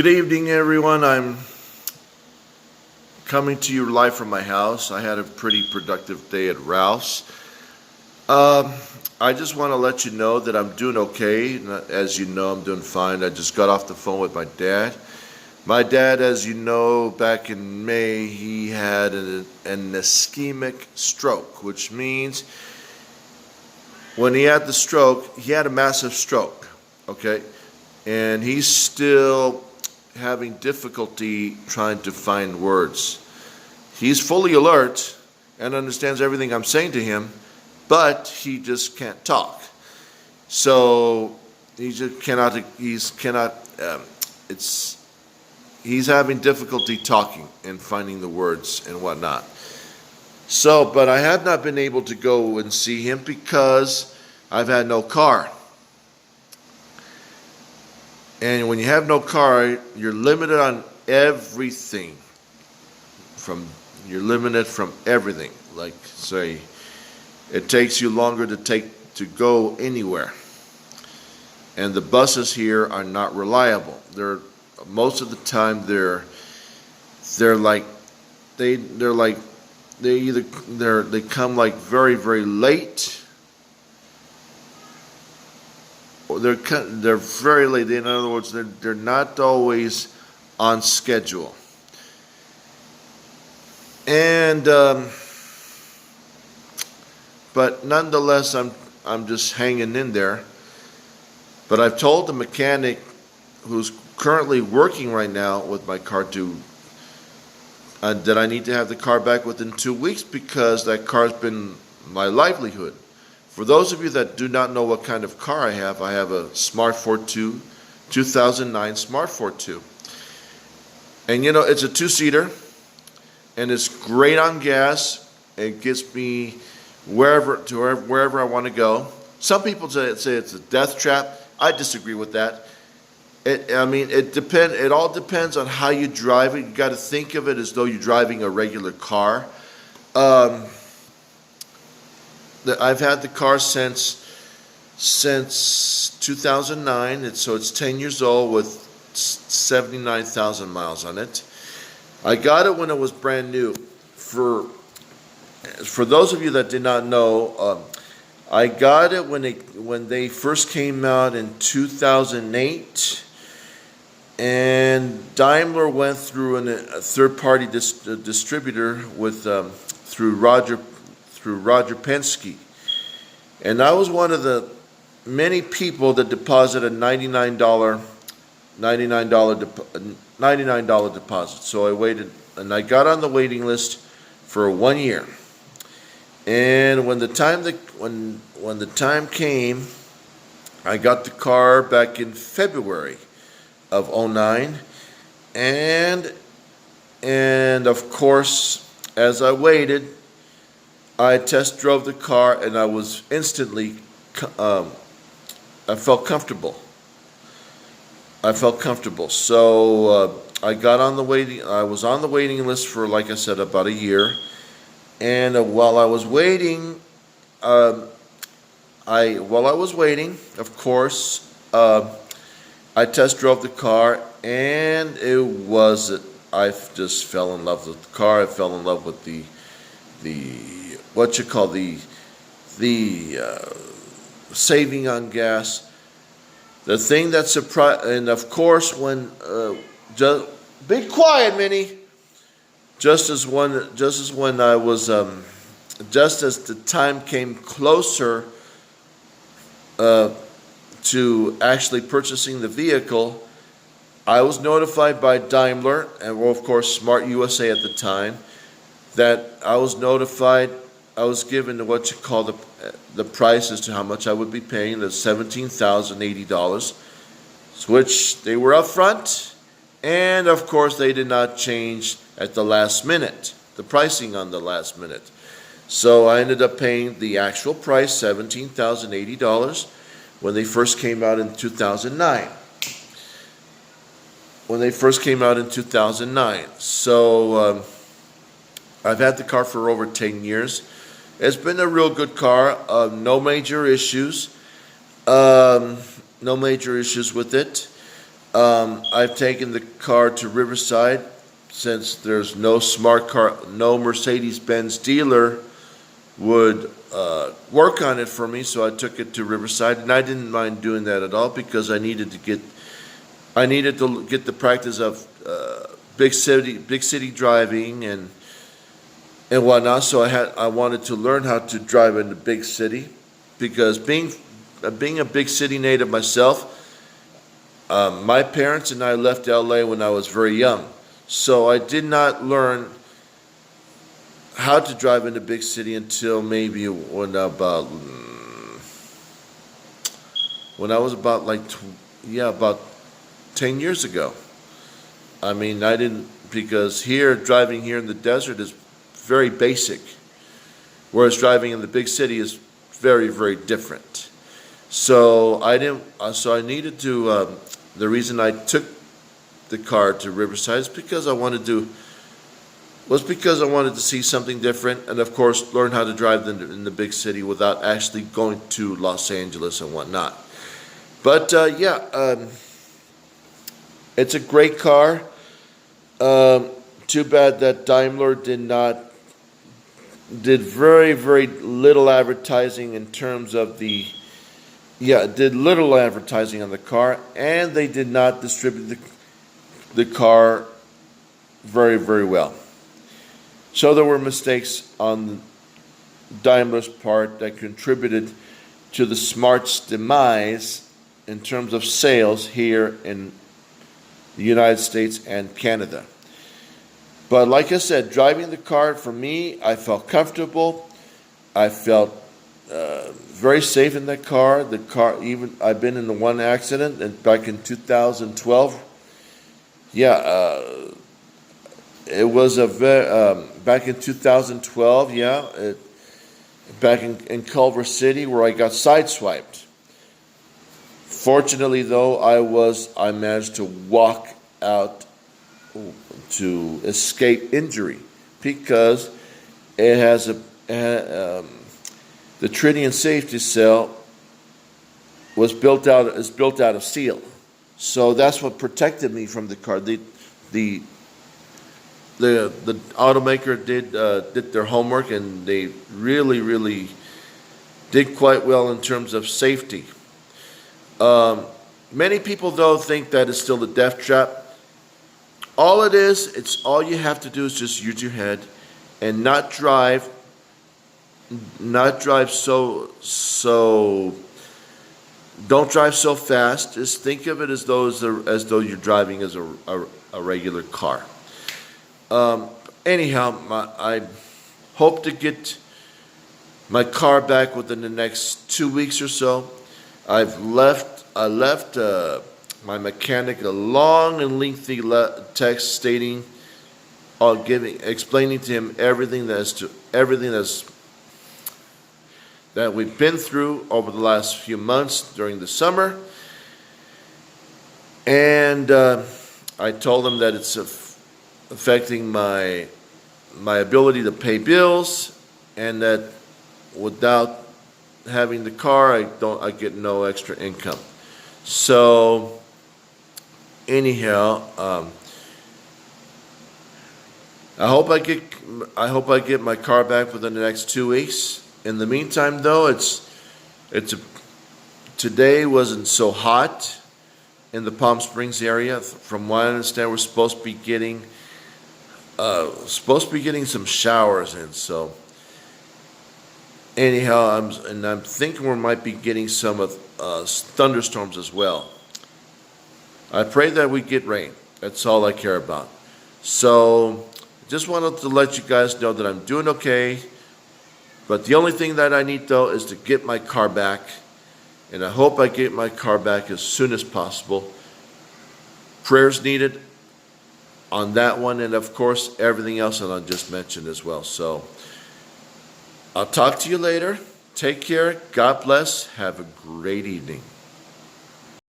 Good evening, everyone. I'm coming to you live from my house. I had a pretty productive day at Ralph's. Um, I just want to let you know that I'm doing okay. As you know, I'm doing fine. I just got off the phone with my dad. My dad, as you know, back in May, he had an ischemic stroke, which means when he had the stroke, he had a massive stroke, okay? And he's still having difficulty trying to find words. He's fully alert and understands everything I'm saying to him, but he just can't talk. So he just cannot. He's having difficulty talking and finding the words and whatnot. So, but I have not been able to go and see him because I've had no car. And when you have no car, you're limited on everything. You're limited from everything. Like, say, it takes you longer to go anywhere. And the buses here are not reliable. Most of the time they come like very, very late. They're very late. In other words, they're not always on schedule. And but nonetheless, I'm just hanging in there. But I've told the mechanic who's currently working right now with my car that I need to have the car back within 2 weeks because that car's been my livelihood. For those of you that do not know what kind of car I have a Smart Fortwo, 2009 Smart Fortwo. And you know, it's a two-seater, and it's great on gas. It gets me wherever I want to go. Some people say it's a death trap. I disagree with that. It all depends on how you drive it. You got to think of it as though you're driving a regular car. I've had the car since 2009. So it's 10 years old with 79,000 miles on it. I got it when it was brand new. For those of you that did not know, I got it when they first came out in 2008. And Daimler went through a third-party distributor through Roger Penske, and I was one of the many people that deposited $99 deposit. So I waited, and I got on the waiting list for 1 year. And when the time came, I got the car back in February of 2009, and of course, as I waited, I test drove the car, and I was instantly, I felt comfortable. So I was on the waiting list for, like I said, about a year. And while I was waiting, of course, I test drove the car, and I just fell in love with the car. I fell in love with the saving on gas. The thing that surprised, and of course, when be quiet, Minnie. Just as the time came closer to actually purchasing the vehicle, I was notified by Daimler, and well, of course, Smart USA at the time, that I was given what you call the price as to how much I would be paying, the $17,080, which they were upfront, and of course they did not change at the last minute, the pricing on the last minute. So I ended up paying the actual price, $17,080, when they first came out in 2009. So I've had the car for over 10 years. It's been a real good car. No major issues. No major issues with it. I've taken the car to Riverside since there's no smart car, no Mercedes-Benz dealer would work on it for me, so I took it to Riverside, and I didn't mind doing that at all because I needed to get the practice of big city driving and whatnot. So I wanted to learn how to drive in the big city because being a big city native myself, my parents and I left LA when I was very young, so I did not learn how to drive in the big city until maybe when I was about about 10 years ago. I mean, I didn't, because driving here in the desert is very basic, whereas driving in the big city is very, very different. So I needed to, the reason I took the car to Riverside is because I wanted to see something different, and of course learn how to drive in the big city without actually going to Los Angeles and whatnot. But it's a great car. Too bad that Daimler did very, very little advertising in terms of did little advertising on the car, and they did not distribute the car very, very well. So there were mistakes on Daimler's part that contributed to the Smart's demise in terms of sales here in the United States and Canada. But like I said, driving the car, for me, I felt comfortable. I felt very safe in that car. Even I've been in the one accident, and back in 2012. It was back in 2012. Back in Culver City, where I got sideswiped. Fortunately, though, I managed to walk out to escape injury because it has the tritium safety cell is built out of steel, so that's what protected me from the car. The automaker did their homework, and they really, really did quite well in terms of safety. Many people, though, think that it's still a death trap. All it is, all you have to do is just use your head and not drive so don't drive so fast. Just think of it as though you're driving as a regular car. Anyhow, I hope to get my car back within the next 2 weeks or so. I left my mechanic a long and lengthy text stating, explaining to him everything that we've been through over the last few months during the summer, and I told him that it's affecting my ability to pay bills, and that without having the car, I get no extra income. So anyhow, I hope I get my car back within the next 2 weeks. In the meantime, though, today wasn't so hot in the Palm Springs area. From what I understand, we're supposed to be getting some showers in. So anyhow, I'm thinking we might be getting some thunderstorms as well. I pray that we get rain. That's all I care about. So just wanted to let you guys know that I'm doing okay. But the only thing that I need, though, is to get my car back. And I hope I get my car back as soon as possible. Prayers needed on that one, and of course everything else that I just mentioned as well. So I'll talk to you later. Take care. God bless. Have a great evening.